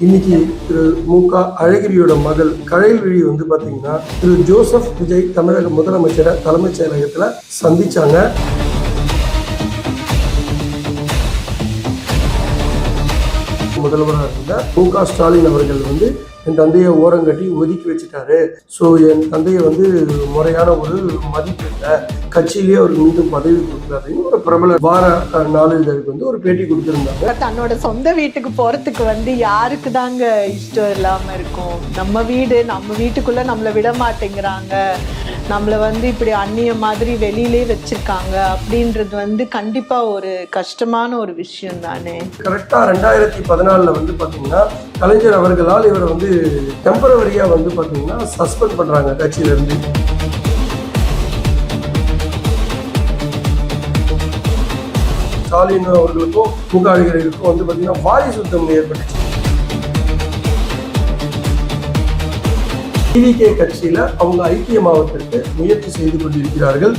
இன்னைக்கு திரு மு.க. அழகிரியோட மகள் கயல்விழி வந்து பாத்தீங்கன்னா திரு ஜோசப் விஜய் தமிழக முதலமைச்சரை தலைமைச் செயலகத்துல சந்திச்சாங்க. முதல்வராக இருந்த மு.க. ஸ்டாலின் அவர்கள் வந்து என் தந்தையை ஓரங்கட்டி ஒதுக்கி வச்சுட்டாரு. ஸோ என் தந்தையை வந்து முறையான ஒரு மதிப்பு இல்லை, கட்சியிலேயே அவருக்கு மீண்டும் பதவி கொடுக்குறாருன்னு ஒரு பிரபல வார நாளிதழுக்கு வந்து ஒரு பேட்டி கொடுத்துருந்தாங்க. தன்னோட சொந்த வீட்டுக்கு போறதுக்கு வந்து யாருக்கு தாங்க இஷ்டம் இல்லாம இருக்கும். நம்ம வீடு, நம்ம வீட்டுக்குள்ள நம்மளை விட மாட்டேங்கிறாங்க, நம்மளை வந்து இப்படி அந்நிய மாதிரி வெளியிலே வச்சிருக்காங்க அப்படின்றது வந்து கண்டிப்பா ஒரு கஷ்டமான ஒரு விஷயம் தானே. கரெக்டா 2014 வந்து பாத்தீங்கன்னா கலைஞர் அவர்களால் இவரை வந்து டெம்பரவரியா வந்து பாத்தீங்கன்னா சஸ்பெண்ட் பண்றாங்க கட்சியில இருந்து. ஸ்டாலின் அவர்களுக்கும் மு.க. அழகிரிக்கும் வந்து பாத்தீங்கன்னா வாரிசு யுத்தம் ஏற்பட்டுச்சு. டிவிகே கட்சியில அவங்க ஐக்கியமாவதற்கு முயற்சி செய்து கொண்டிருக்கிறார்கள்.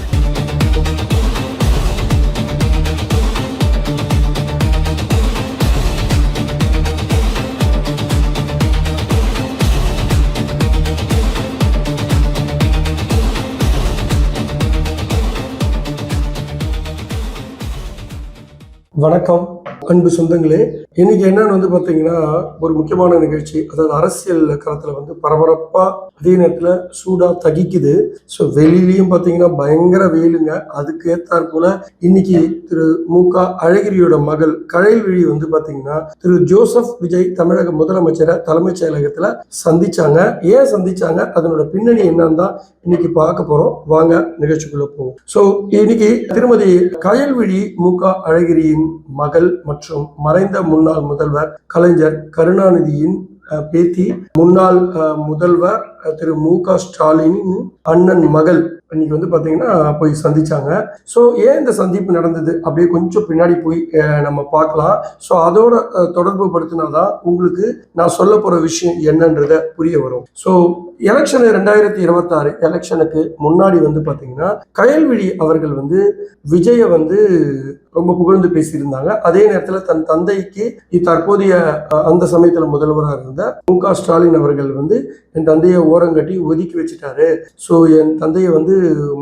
வணக்கம் அன்பு சொந்தங்களே. இன்னைக்கு என்னன்னு வந்து பாத்தீங்கன்னா ஒரு முக்கியமான நிகழ்ச்சி, அதாவது அரசியல் களத்துல வந்து பரபரப்பா அதே நேரத்துல சூடா தகிக்குது. ஸோ வெளியிலயும் பாத்தீங்கன்னா பயங்கர வெயிலுங்க. அதுக்கு ஏற்றாற் போல இன்னைக்கு திரு மு.க. அழகிரியோட மகள் கயல்விழி வந்து பாத்தீங்கன்னா திரு ஜோசப் விஜய் தமிழக முதலமைச்சரை தலைமைச் செயலகத்துல சந்திச்சாங்க. ஏன் சந்திச்சாங்க, அதனோட பின்னணி என்னன்னு தான் இன்னைக்கு பார்க்க போறோம். வாங்க நிகழ்ச்சிக்குள்ள போவோம். ஸோ இன்னைக்கு திருமதி கயல்விழி மு.க. அழகிரியின் மகள் மற்றும் மறைந்த முன்னாள் முதல்வர் கலைஞர் கருணாநிதியின் பேத்தி, முன்னாள் முதல்வர் திரு மு.க. ஸ்டாலினின் அண்ணன் மகள் இன்னைக்கு வந்து பாத்தீங்கன்னா போய் சந்திச்சாங்க. ஸோ ஏன் இந்த சந்திப்பு நடந்தது அப்படியே கொஞ்சம் பின்னாடி போய் நம்ம பார்க்கலாம். ஸோ அதோட தொடர்பு படுத்தினாதான் உங்களுக்கு நான் சொல்ல போற விஷயம் என்னன்றத புரிய வரும். ஸோ எலெக்ஷன் 2026 எலெக்ஷனுக்கு முன்னாடி வந்து பாத்தீங்கன்னா கயல்விழி அவர்கள் வந்து விஜய வந்து ரொம்ப புகழ்ந்து பேசியிருந்தாங்க. அதே நேரத்துல தன் தந்தைக்கு தற்போதைய அந்த சமயத்துல முதல்வராக இருந்த மு.க. ஸ்டாலின் அவர்கள் வந்து என் தந்தையை ஓரங்கட்டி ஒதுக்கி வச்சுட்டாரு. ஸோ என் தந்தையை வந்து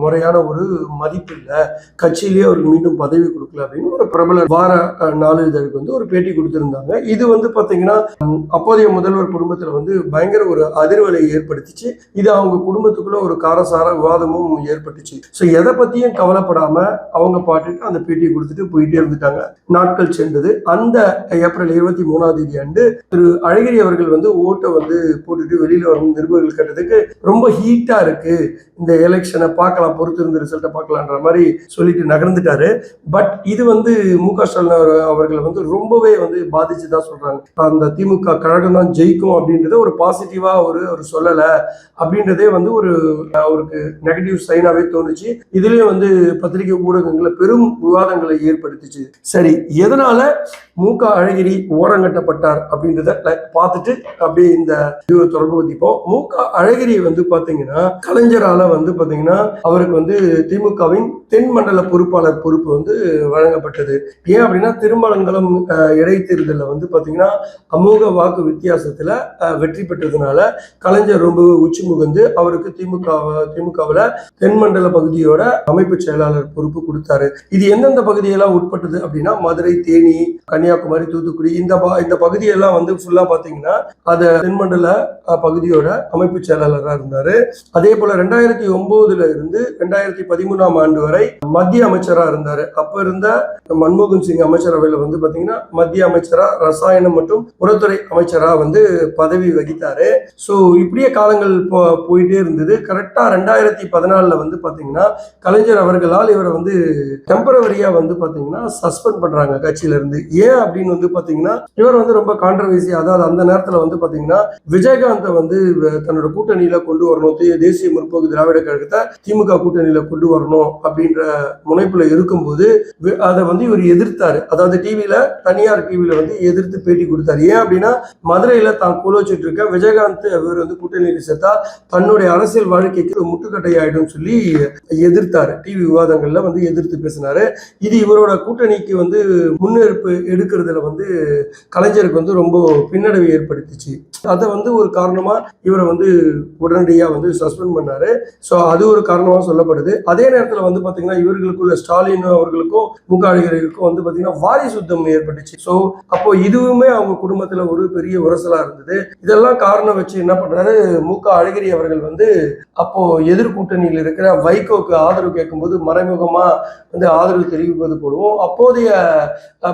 முறையான ஒரு மதிப்பு இல்லை, கட்சியிலேயே அவருக்கு மீண்டும் பதவி கொடுக்கல அப்படின்னு ஒரு பிரபல வார நாளிதழுக்கு வந்து ஒரு பேட்டி கொடுத்திருந்தாங்க. இது வந்து பாத்தீங்கன்னா அப்போதைய முதல்வர் குடும்பத்துல வந்து பயங்கர ஒரு அதிர்வலை ஏற்படுத்திச்சு. இது அவங்க குடும்பத்துக்குள்ள ஒரு காரசார விவாதமும் ஏற்பட்டுச்சு. ஸோ எதை பத்தியும் கவலைப்படாம அவங்க பாட்டுக்கு அந்த பேட்டியை கொடுத்துட்டு போயிட்டே இருந்துட்டாங்க. நாட்கள் சென்றது. அந்த ஏப்ரல் 23ஆம் தேதி அன்று திரு அழகிரி அவர்கள் வந்து ஓட்டை வந்து போட்டுட்டு வெளியில வரும் நிருபர்கள் கேட்டதுக்கு ரொம்ப ஹீட்டா இருக்கு, இந்த எலெக்ஷனை பார்க்கலாம், பொறுத்து இருந்த ரிசல்ட்டை பார்க்கலான்ற மாதிரி சொல்லிட்டு நகர்ந்துட்டாரு. பட் இது வந்து மு.க. ஸ்டாலின் அவர்களை வந்து ரொம்பவே வந்து பாதிச்சுதான் சொல்றாங்க. அந்த திமுக கழகம் தான் ஜெயிக்கும் அப்படின்றத ஒரு பாசிட்டிவா ஒரு சொல்லல அப்படின்றதே வந்து அவருக்கு நெகட்டிவ் சைனாவே தோணுச்சு. இதுலயும் வந்து பத்திரிகை ஊடகங்கள்ல பெரும் விவாதங்களை ஏற்படுத்திச்சு. சரி, எதனால மு.க. அழகிரி ஓரங்கட்டப்பட்டார் அப்படின்றத பார்த்துட்டு அப்படியே இந்த தொடர்பு வதிப்போம். மு.க. அழகிரி வந்து பாத்தீங்கன்னா கலைஞரால வந்து பாத்தீங்கன்னா அவருக்கு வந்து திமுகவின் தென் மண்டல பொறுப்பாளர் பொறுப்பு வந்து வழங்கப்பட்டது. ஏன் அப்படின்னா திருமங்கலம் இடைத்தேர்தலில் வந்து பாத்தீங்கன்னா அமோக வாக்கு வித்தியாசத்துல வெற்றி பெற்றதுனால கலைஞர் ரொம்ப உச்சி முகந்து அவருக்கு திமுகவுல தென் மண்டல பகுதியோட அமைப்பு செயலாளர் பொறுப்பு கொடுத்தாரு. இது எந்தெந்த பகுதியெல்லாம் உட்பட்டது அப்படின்னா மதுரை, தேனி, கன்னியாகுமரி, தூத்துக்குடி, இந்த பகுதியெல்லாம் வந்து ஃபுல்லா பாத்தீங்கன்னா அது தென்மண்டல பகுதியோட அமைப்பு செயலாளராக இருந்தாரு. அதே போல 2009 இருந்து 2013ஆம் ஆண்டு வரை மத்திய அமைச்சரா இருந்தாரு. அப்ப இருந்த மன்மோகன் சிங் அமைச்சரவையில வந்து பாத்தீங்கன்னா மத்திய அமைச்சரா ரசாயனம் மற்றும் உரத்துறை அமைச்சரா வந்து பதவி வகித்தாரு. ஸோ இப்படியே காலங்கள் போயிட்டே இருந்தது. கரெக்டா 2014 வந்து பாத்தீங்கன்னா கலைஞர் அவர்களால் இவரை வந்து டெம்பரவரியா வந்து பாத்தீங்கன்னா சஸ்பெண்ட் பண்றாங்க கட்சியில இருந்து. ஏன் அப்படின்னு வந்து பாத்தீங்கன்னா இவர் வந்து ரொம்ப கான்ட்ரவர்சி, அதாவது அந்த நேரத்துல வந்து பாத்தீங்கன்னா விஜயகாந்த் வந்து தன்னோட தன்னோட கூட்டணியில கொண்டு வரணும், தேசிய முற்போக்கு திராவிட கழகத்தை திமுக கூட்டணியில கொண்டு வரணும் அப்படின்ற முனைப்புல இருக்கும்போது அதை வந்து இவர் எதிர்த்தாரு. அதாவது டிவியில, தனியார் டிவியில வந்து எதிர்த்து பேட்டி கொடுத்தாரு. ஏன் அப்படின்னா மதுரையில தான் கோலோச்சிட்டு இருக்க விஜயகாந்த் அவர் வந்து கூட்டணியில் சேர்த்தா தன்னுடைய அரசியல் வாழ்க்கைக்கு முட்டுக்கட்டை ஆயிடும் சொல்லி எதிர்த்தாரு. டிவி விவாதங்கள்ல வந்து எதிர்த்து பேசினாரு. இது இவரோட கூட்டணிக்கு வந்து முன்னெடுப்பு எடுக்கிறதுல வந்து கலைஞருக்கு வந்து ரொம்ப பின்னடைவை ஏற்படுத்திச்சு. அதை வந்து ஒரு காரணமா இவரை வந்து உடனடியா வந்து சஸ்பெண்ட் பண்ணாரு. ஸோ அது ஒரு காரணமா சொல்லப்படுது. அதே நேரத்தில் வந்து பாத்தீங்கன்னா இவர்களுக்குள்ள ஸ்டாலின் அவர்களுக்கும் முக அழகிரிக்கும் வந்து பாத்தீங்கன்னா வாரிசு யுத்தம் ஏற்பட்டுச்சு. ஸோ அப்போ இதுவுமே அவங்க குடும்பத்துல ஒரு பெரிய உரசலா இருந்தது. இதெல்லாம் காரணம் வச்சு என்ன பண்றாரு, முக அழகிரி அவர்கள் வந்து அப்போ எதிர்கூட்டணியில் இருக்கிற வைகோக்கு ஆதரவு கேட்கும்போது மறைமுகமா வந்து ஆதரவு தெரிவிப்பது போலவும் அப்போதைய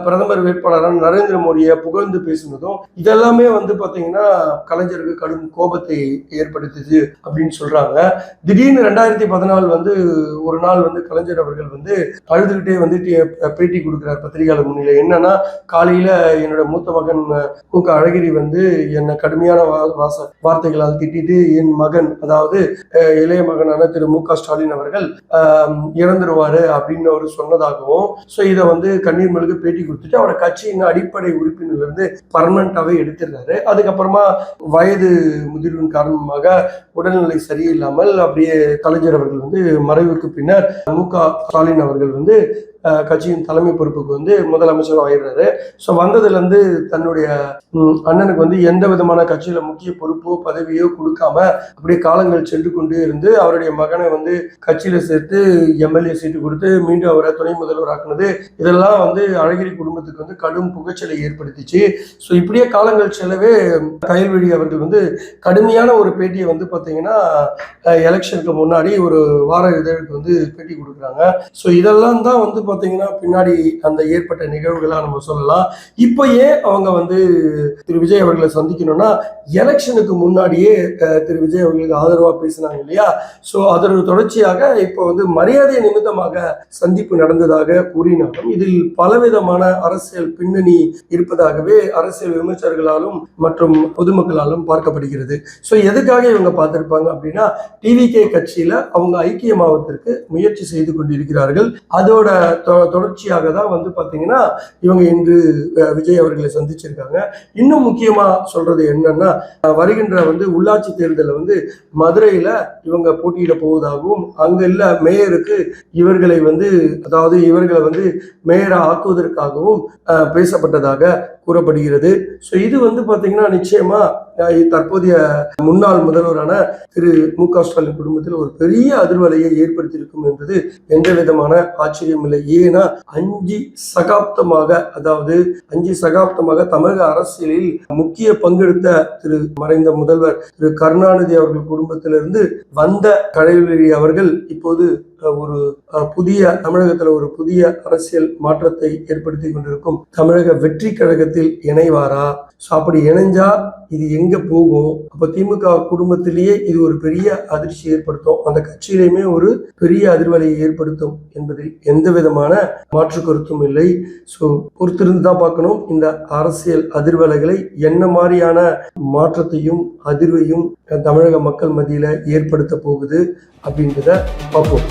பிரதமர் வேட்பாளரான நரேந்திர மோடியை புகழ்ந்து பேசுனதும் இதெல்லாமே வந்து பாத்தீங்கன்னா கலைஞருக்கு கடும் கோபத்தை ஏற்படுத்துது அப்படின்னு சொல்றாங்க. திடீர்னு 2014 வந்து ஒரு நாள் வந்து கலைஞர் அவர்கள் வந்து அழுதுகிட்டே வந்து பேட்டி கொடுக்கிறார் பத்திரிகையாளர் முன்னிலை. என்னன்னா, காலையில என்னோட மூத்த மகன் முக அழகிரி வந்து என்னை கடுமையான வார்த்தைகளால் திட்டிட்டு என் மகன், அதாவது இளைய மகனான திரு மு.க. ஸ்டாலின் அவர்கள் இறந்துருவாரு அப்படின்னு அவர் சொன்னதாகவும், ஸோ இதை வந்து கண்ணீர் மல்க பேட்டி கொடுத்துட்டு அவரை கட்சியின் அடிப்படை உறுப்பினர்ல இருந்து பர்மனண்டாவே எடுத்துடுறாரு. அதுக்கப்புறமா வயது முதிர்வின் காரணமாக உடல்நிலை சரியில்லாமல் அப்படியே கலைஞர் அவர்கள் வந்து மறைவுக்கு பின்னர் மு.க. ஸ்டாலின் அவர்கள் வந்து கட்சியின் தலைமை பொறுப்புக்கு வந்து முதலமைச்சரும் ஆயிடுறாரு. ஸோ வந்ததுலேருந்து தன்னுடைய அண்ணனுக்கு வந்து எந்த விதமான கட்சியில முக்கிய பொறுப்போ பதவியோ கொடுக்காம அப்படியே காலங்கள் சென்று கொண்டே இருந்து அவருடைய மகனை வந்து கட்சியில சேர்த்து எம்எல்ஏ சீட்டு கொடுத்து மீண்டும் அவரை துணை முதல்வர் ஆக்குனது, இதெல்லாம் வந்து அழகிரி குடும்பத்துக்கு வந்து கடும் புகைச்சலை ஏற்படுத்திச்சு. ஸோ இப்படியே காலங்கள் செல்லவே கயல்விழி அவர்கள் வந்து கடுமையான ஒரு பேட்டியை வந்து பார்த்தீங்கன்னா எலெக்ஷனுக்கு முன்னாடி ஒரு வார இதழுக்கு வந்து பேட்டி கொடுக்குறாங்க. ஸோ இதெல்லாம் தான் வந்து பார்த்தீங்கன்னா பின்னாடி அந்த ஏற்பட்ட நிகழ்வுகளாக நம்ம சொல்லலாம். இப்போ ஏன் அவங்க வந்து திரு விஜய் அவர்களை சந்திக்கணும்னா, எலெக்ஷனுக்கு முன்னாடியே திரு விஜய் அவர்களுக்கு ஆதரவா பேசினாங்க இல்லையா? ஸோ அதோட தொடர்ச்சியாக இப்போ வந்து மரியாதை நிமித்தமாக சந்திப்பு நடந்ததாக கூறினாலும் இதில் பலவிதமான அரசியல் பின்னணி இருப்பதாகவே அரசியல் விமர்சகர்களாலும் மற்றும் பொதுமக்களாலும் பார்க்கப்படுகிறது. ஸோ எதுக்காக இவங்க பார்த்திருப்பாங்க அப்படின்னா, டிவிகே கட்சியில அவங்க ஐக்கியமாவதற்கு முயற்சி செய்து கொண்டிருக்கிறார்கள். அதோட தொடர்ச்சியாக தான் வந்து பாத்தீங்கன்னா இவங்க இன்று விஜய் அவர்களை சந்திச்சிருக்காங்க. இன்னும் முக்கியமா சொல்றது என்னன்னா, வருகின்ற வந்து உள்ளாட்சி தேர்தலில் வந்து மதுரையில இவங்க போட்டியிட போவதாகவும் அங்க இல்ல மேயருக்கு இவர்களை வந்து, அதாவது இவர்களை வந்து மேயரா ஆக்குவதற்காகவும் பேசப்பட்டதாக கூறப்படுகிறது. ஸோ இது வந்து பாத்தீங்கன்னா நிச்சயமா தற்போதைய முன்னாள் முதல்வரான திரு மு.க. ஸ்டாலின் குடும்பத்தில் ஒரு பெரிய அதிர்வலையை ஏற்படுத்தியிருக்கும் என்பது எந்த விதமான ஆச்சரியம் இல்லை. ஏன்னா 5 சகாப்தமாக தமிழக அரசியலில் முக்கிய பங்கெடுத்த திரு மறைந்த முதல்வர் திரு கருணாநிதி அவர்கள் குடும்பத்திலிருந்து வந்த கயல்விழி அவர்கள் இப்போது ஒரு புதிய தமிழகத்துல ஒரு புதிய அரசியல் மாற்றத்தை ஏற்படுத்தி கொண்டிருக்கும் தமிழக வெற்றி கழகத்தில் இணைவாரா? ஸோ அப்படி இணைஞ்சா இது எங்க போகும்? அப்ப திமுக குடும்பத்திலேயே இது ஒரு பெரிய அதிர்ச்சி ஏற்படுத்தும், அந்த கட்சியிலையுமே ஒரு பெரிய அதிர்வலையை ஏற்படுத்தும் என்பதில் எந்த விதமான மாற்று கருத்தும் இல்லை. ஸோ பொறுத்திருந்து தான் பார்க்கணும் இந்த அரசியல் அதிர்வலைகளை என்ன மாதிரியான மாற்றத்தையும் அதிர்வையும் தமிழக மக்கள் மத்தியில ஏற்படுத்த போகுது அப்படின்றத பார்ப்போம்.